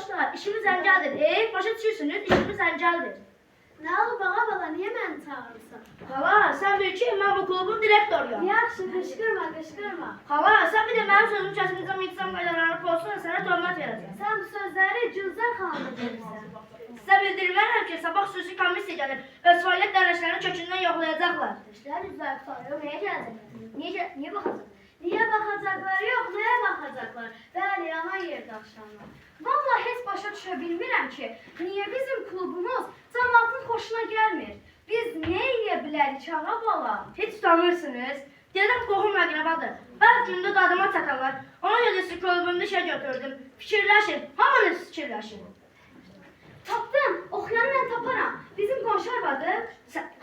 Dostlar, işimiz əncəldir. Başa düşürsünüz, işimiz əncəldir. Nə olub ağa bala, niyə məni çağırırsan? Xala, sən bil ki, mən bu klubun direktoruyam. Yaxşı, qışqırma, qışqırma. Xala, sən bir də mənim sözümü kəsinəcəm, etsəm qaydalarını pozsun, sənə töhmət verəcəm. Sən bu sözləri Gülzar xanıma verirsən. Sizə bildirmərəm ki, sabah xüsusi komissiya gəlir, öz fəaliyyət dərəcələrini kökündən yoxlayacaqlar. İşlər üzrə tutarıyor, nəyə gələcəklər? Niyə baxacaq? Niyə baxacaqlar? Yox, nəyə baxacaqlar? Bəli, ana yerdə axşamlar. Vallahi heç başa düşə bilmirəm ki, niyə bizim klubumuz cəmaatın xoşuna gəlmir? Biz nə edə bilərik ağa bala? Heç utanırsınız. Deyirəm qohum əqrabadır. Bəzi gündə dadıma çatarlar. Ona görə sizi klubunda işə götürdüm. Fikirləşin, hamınız fikirləşin. Tapdım, oxuyanı mən taparam. Bizim qonşu arvadı.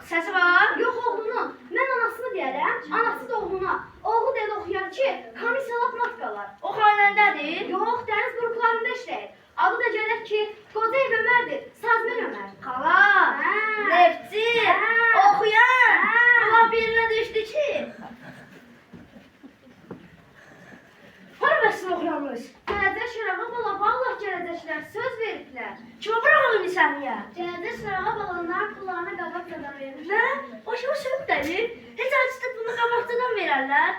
Səsi var? Yox oğlunu. Mən anasını deyərəm, anası da oğluna. Oğlu dedi oxuyar ki, komissiyalar matqalar. O xanəndədir. Yox, dəniz qruplarında işləyir. Adı da gələk ki, Qocayev Ömərdir, Sazmen Ömər. Xala, Hə. neftçi, Hə. oxuyan. Hə. Allah birinə düşdü ki. Var bəsin oxuyanmış. Gələcək şərağa bala, vallahi gələcəklər, söz veriblər. Kimə bıraxalım nisaniyə? Gələcək şərağa balanlar pullarını qabaqcadan verirlər. Nə? Başıma sövq dəlir. Heç acıda bunu qabaqcadan verərlər.